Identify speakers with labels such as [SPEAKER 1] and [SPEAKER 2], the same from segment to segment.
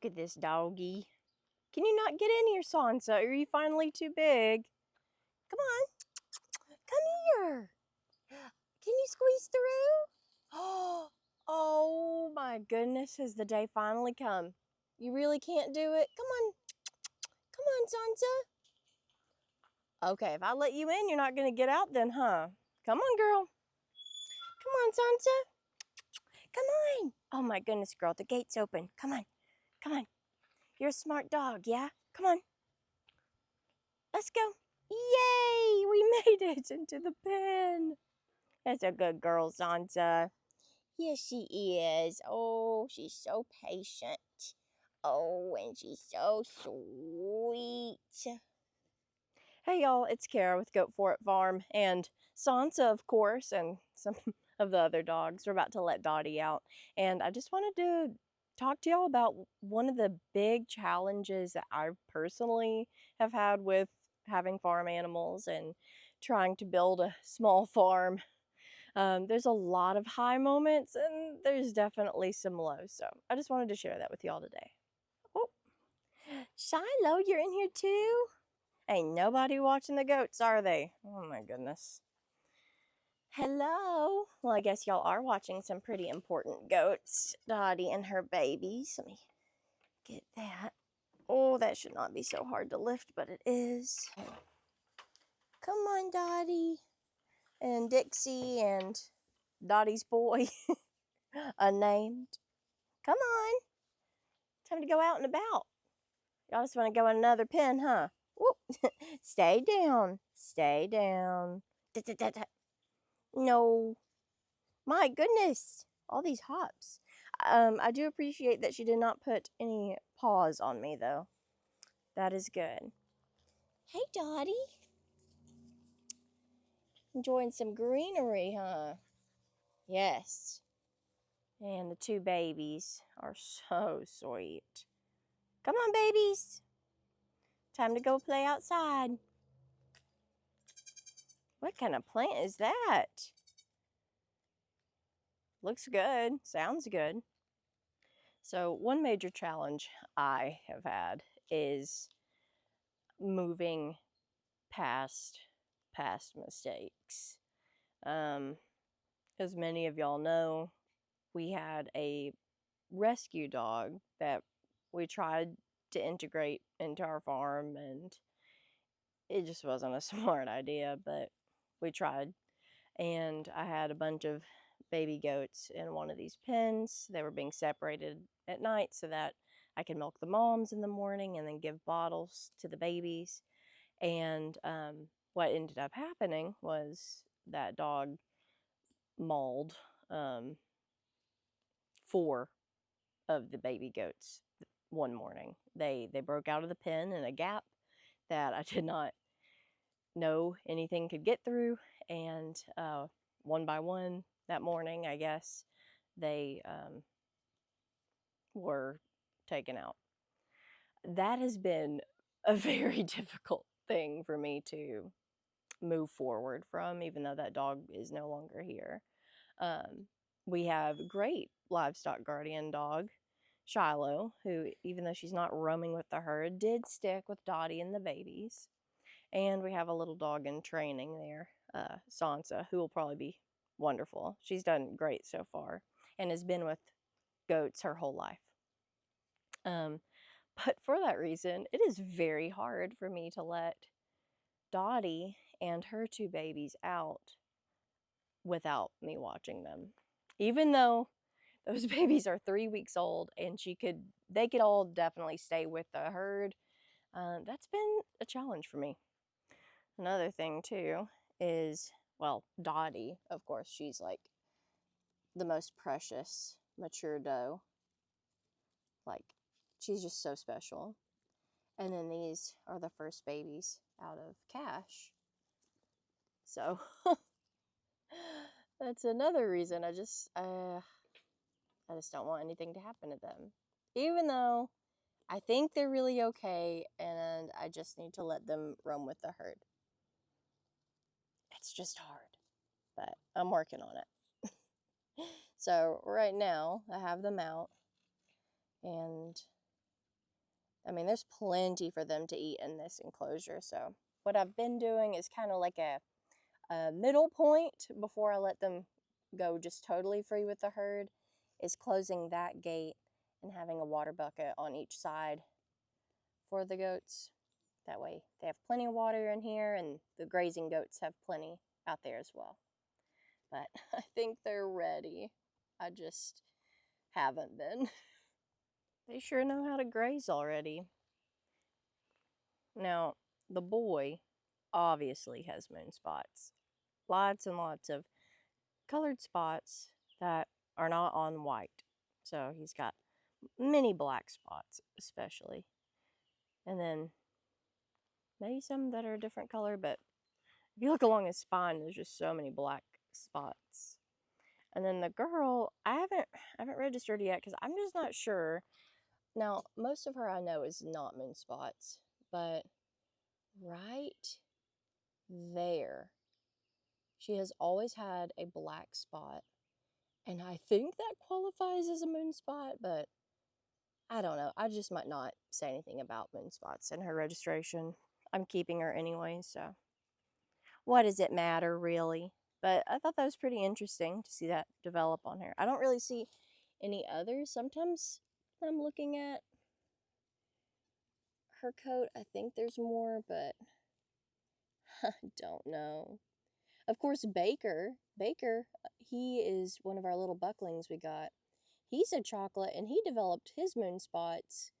[SPEAKER 1] Look at this doggy. Can you not get in here, Sansa? Are you finally too big? Come on. Come here. Can you squeeze through? Oh my goodness, has the day finally come? You really can't do it? Come on. Come on, Sansa. Okay, if I let you in, you're not going to get out then, huh? Come on, girl. Come on, Sansa. Come on. Oh my goodness, girl, the gate's open. Come on. Come on. You're a smart dog, yeah? Come on. Let's go. Yay! We made it into the pen. That's a good girl, Sansa. Yes, she is. Oh, she's so patient. Oh, and she's so sweet. Hey, y'all. It's Kara with Goat For It Farm. And Sansa, of course, and some of the other dogs. We're about to let Dottie out. And I just wanted to talk to y'all about one of the big challenges that I personally have had with having farm animals and trying to build a small farm. There's a lot of high moments and there's definitely some lows. So I just wanted to share that with y'all today. Oh, Shiloh, you're in here too? Ain't nobody watching the goats, are they? Oh my goodness. Hello. Well, I guess y'all are watching some pretty important goats. Dottie and her babies. Let me get that. Oh, that should not be so hard to lift, but it is. Come on, Dottie. And Dixie and Dottie's boy. Unnamed. Come on. Time to go out and about. Y'all just want to go in another pen, huh? Whoop. Stay down. Stay down. No. My goodness. All these hops. I do appreciate that she did not put any paws on me, though. That is good. Hey, Dottie. Enjoying some greenery, huh? Yes. And the two babies are so sweet. Come on, babies. Time to go play outside. What kind of plant is that? Looks good. Sounds good. So one major challenge I have had is moving past mistakes. As many of y'all know, we had a rescue dog that we tried to integrate into our farm, and it just wasn't a smart idea, but we tried. And I had a bunch of baby goats in one of these pens. They were being separated at night so that I could milk the moms in the morning and then give bottles to the babies. And what ended up happening was that dog mauled 4 of the baby goats one morning. They broke out of the pen in a gap that I did not know anything could get through, and one by one that morning, I guess, they were taken out. That has been a very difficult thing for me to move forward from, even though that dog is no longer here. We have a great livestock guardian dog, Shiloh, who, even though she's not roaming with the herd, did stick with Dottie and the babies. And we have a little dog in training there, Sansa, who will probably be wonderful. She's done great so far and has been with goats her whole life. But for that reason, it is very hard for me to let Dottie and her 2 babies out without me watching them. Even though those babies are 3 weeks old and they could all definitely stay with the herd, that's been a challenge for me. Another thing too is, well, Dottie, of course, she's like the most precious mature doe. Like, she's just so special. And then these are the first babies out of Cash. So that's another reason I just don't want anything to happen to them. Even though I think they're really okay and I just need to let them roam with the herd. It's just hard, but I'm working on it. So right now I have them out, and mean, there's plenty for them to eat in this enclosure. So what I've been doing is kind of like a middle point before I let them go just totally free with the herd, is closing that gate and having a water bucket on each side for the goats. That way they have plenty of water in here, and the grazing goats have plenty out there as well. But I think they're ready. I just haven't been. They sure know how to graze already. Now, the boy obviously has moon spots. Lots and lots of colored spots that are not on white. So he's got many black spots, especially. And then maybe some that are a different color, but if you look along his spine, there's just so many black spots. And then the girl, I haven't registered yet because I'm just not sure. Now, most of her I know is not moon spots, but right there, she has always had a black spot. And I think that qualifies as a moon spot, but I don't know. I just might not say anything about moon spots in her registration. I'm keeping her anyway, so what does it matter, really? But I thought that was pretty interesting to see that develop on her. I don't really see any others. Sometimes I'm looking at her coat. I think there's more, but I don't know. Of course, Baker, he is one of our little bucklings we got. He's a chocolate, and he developed his moon spots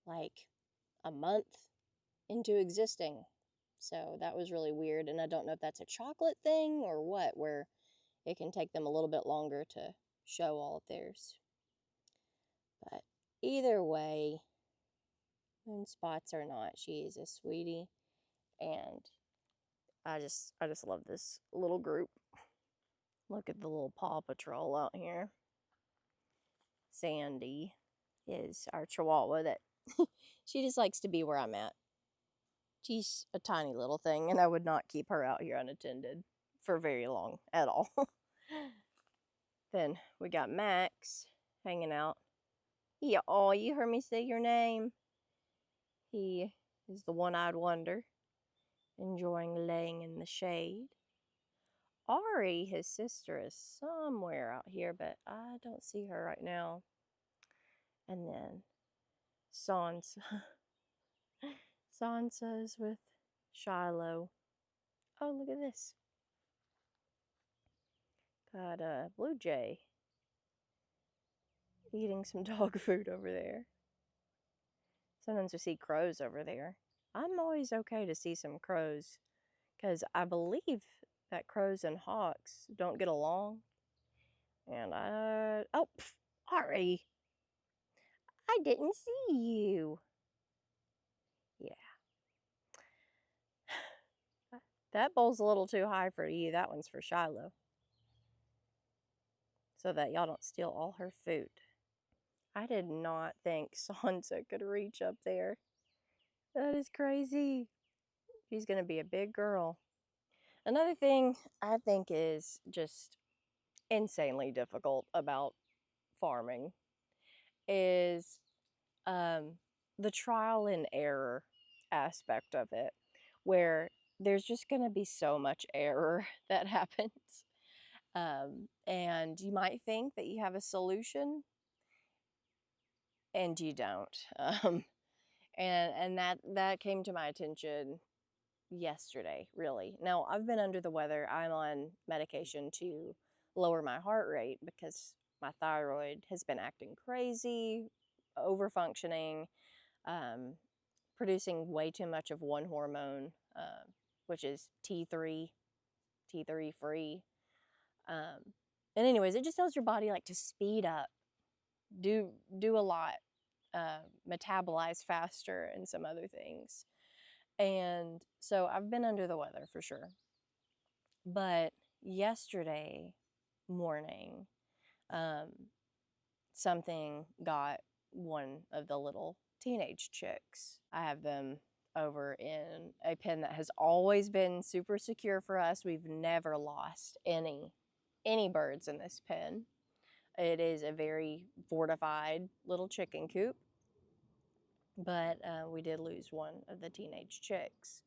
[SPEAKER 1] like a month into existing. So that was really weird, and I don't know if that's a chocolate thing or what, where it can take them a little bit longer to show all of theirs. But either way, moon spots or not, she is a sweetie, and I just love this little group. Look at the little Paw Patrol out here. Sandy is our Chihuahua that she just likes to be where I'm at. She's a tiny little thing, and I would not keep her out here unattended for very long at all. Then we got Max hanging out. Oh, you heard me say your name. He is the one-eyed wonder, enjoying laying in the shade. Ari, his sister, is somewhere out here, but I don't see her right now. And then Sansa. Sansa is with Shiloh. Oh, look at this. Got a blue jay eating some dog food over there. Sometimes we see crows over there. I'm always okay to see some crows, because I believe that crows and hawks don't get along. And oh, Ari, I didn't see you. Yeah. That bowl's a little too high for you. That one's for Shiloh, so that y'all don't steal all her food. I did not think Sansa could reach up there. That is crazy. She's going to be a big girl. Another thing I think is just insanely difficult about farming is the trial and error aspect of it, where there's just going to be so much error that happens. And you might think that you have a solution, and you don't. And that came to my attention yesterday, really. Now, I've been under the weather. I'm on medication to lower my heart rate because my thyroid has been acting crazy, over-functioning, producing way too much of one hormone, which is T3 free. And anyways, it just tells your body like to speed up, do a lot, metabolize faster, and some other things. And so I've been under the weather for sure. But yesterday morning, something got one of the little teenage chicks. I have them over in a pen that has always been super secure for us. We've never lost any birds in this pen. It is a very fortified little chicken coop. but we did lose one of the teenage chicks.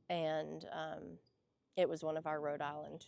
[SPEAKER 1] And it was one of our Rhode Island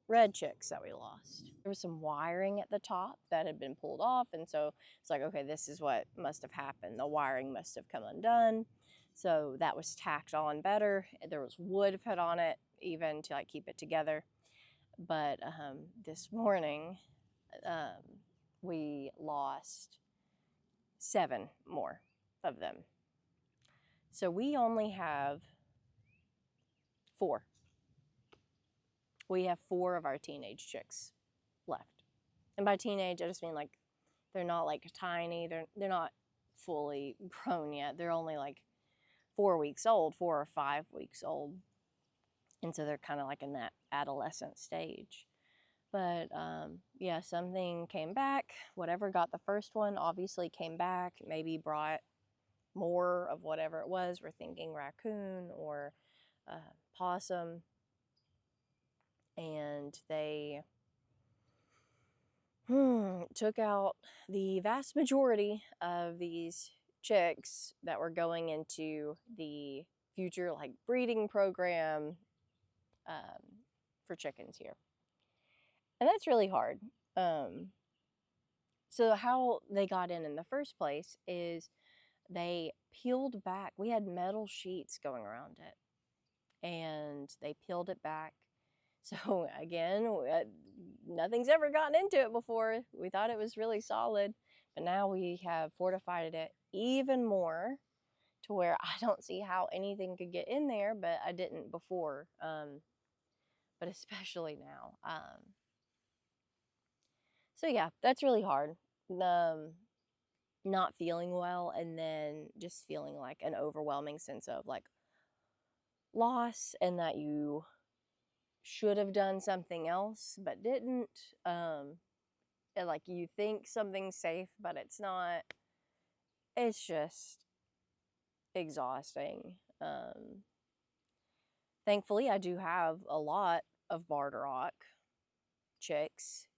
[SPEAKER 1] red chicks that we lost. There was some wiring at the top that had been pulled off, and so it's like, okay, this is what must have happened. The wiring must have come undone. So that was tacked on better. There was wood put on it even to like keep it together. But this morning, we lost 7 more of them. So we only have 4. We have 4 of our teenage chicks left. And by teenage, I just mean like they're not like tiny. They're not fully grown yet. They're only like 4 weeks old, 4 or 5 weeks old. And so they're kind of like in that adolescent stage. But yeah, something came back. Whatever got the first one obviously came back, maybe brought more of whatever it was. We're thinking raccoon or possum. And they took out the vast majority of these chicks that were going into the future like breeding program for chickens here. And that's really hard. So how they got in the first place is they peeled back. We had metal sheets going around it, and they peeled it back. So again, nothing's ever gotten into it before. We thought it was really solid, but now we have fortified it even more to where I don't see how anything could get in there, but I didn't before, but especially now. So yeah, that's really hard. Not feeling well, and then just feeling like an overwhelming sense of like loss, and that you should have done something else but didn't. And like you think something's safe, but it's not. It's just exhausting. Thankfully, I do have a lot of barred rock chicks.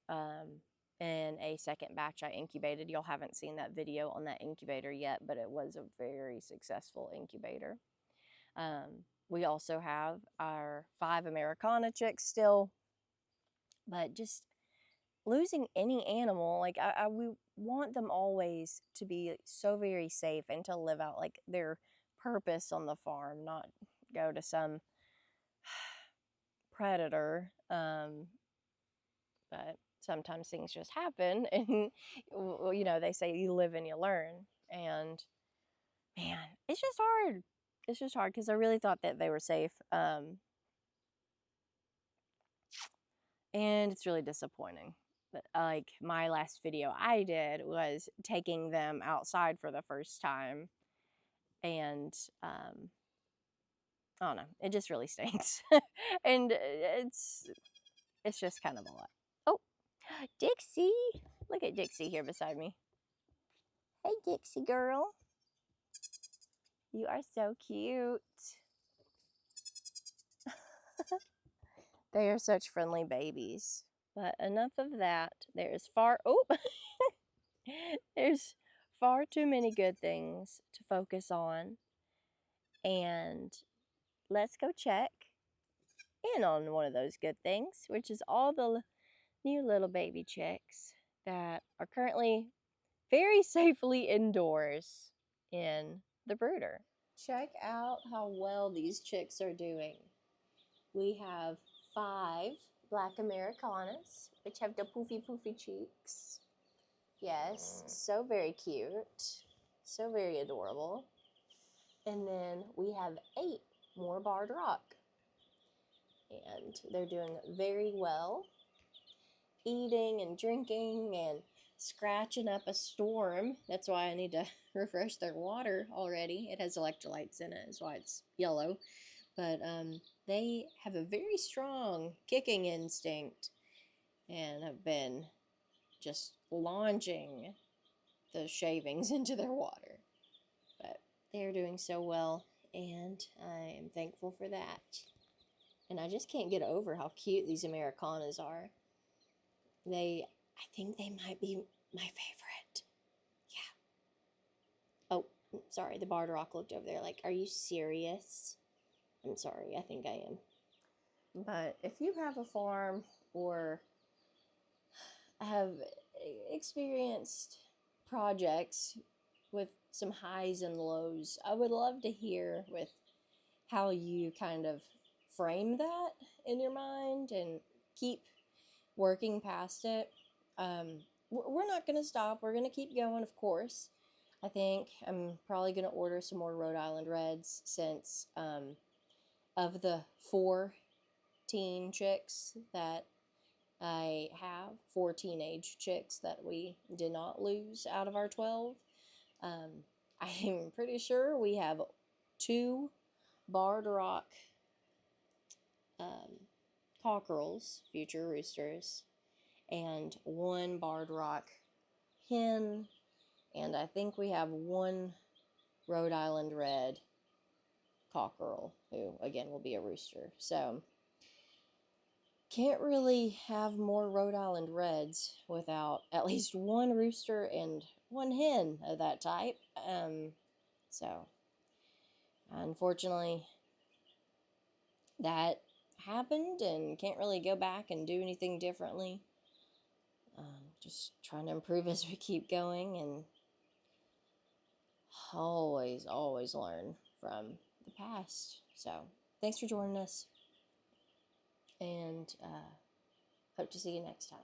[SPEAKER 1] And a second batch I incubated. Y'all haven't seen that video on that incubator yet, but it was a very successful incubator. We also have our 5 Americana chicks still, but just losing any animal, like we want them always to be so very safe and to live out like their purpose on the farm, not go to some predator. But sometimes things just happen, and you know, they say you live and you learn. And man, it's just hard. It's just hard because I really thought that they were safe. And it's really disappointing. But, like, my last video I did was taking them outside for the first time. And I don't know, it just really stinks. And it's just kind of a lot. Oh, Dixie. Look at Dixie here beside me. Hey, Dixie girl. You are so cute. They are such friendly babies. But enough of that. There's far too many good things to focus on. And let's go check in on one of those good things, which is all the new little baby chicks that are currently very safely indoors in the brooder. Check out how well these chicks are doing. We have 5 black Americanas, which have the poofy cheeks. Yes, so very cute. So very adorable. And then we have 8 more barred rock. And they're doing very well. Eating and drinking and scratching up a storm. That's why I need to refresh their water already. It has electrolytes in it, is why it's yellow. But they have a very strong kicking instinct and have been just launching those shavings into their water. But they're doing so well, and I am thankful for that. And I just can't get over how cute these Americanas are. I think they might be my favorite. Yeah. Oh, Sorry, the barred rock looked over there like, are you serious? I'm sorry, I think I am. But if you have a farm or have experienced projects with some highs and lows, I would love to hear with how you kind of frame that in your mind and keep working past it. We're not going to stop. We're going to keep going, of course. I think I'm probably going to order some more Rhode Island Reds since of the 4 teen chicks that I have, 4 teenage chicks that we did not lose out of our 12. I'm pretty sure we have 2 barred rock cockerels, future roosters, and 1 barred rock hen, and I think we have 1 Rhode Island Red cockerel, who again will be a rooster. So can't really have more Rhode Island Reds without at least 1 rooster and 1 hen of that type. So unfortunately that happened and can't really go back and do anything differently. Just trying to improve as we keep going, and always learn from the past. So thanks for joining us, and hope to see you next time.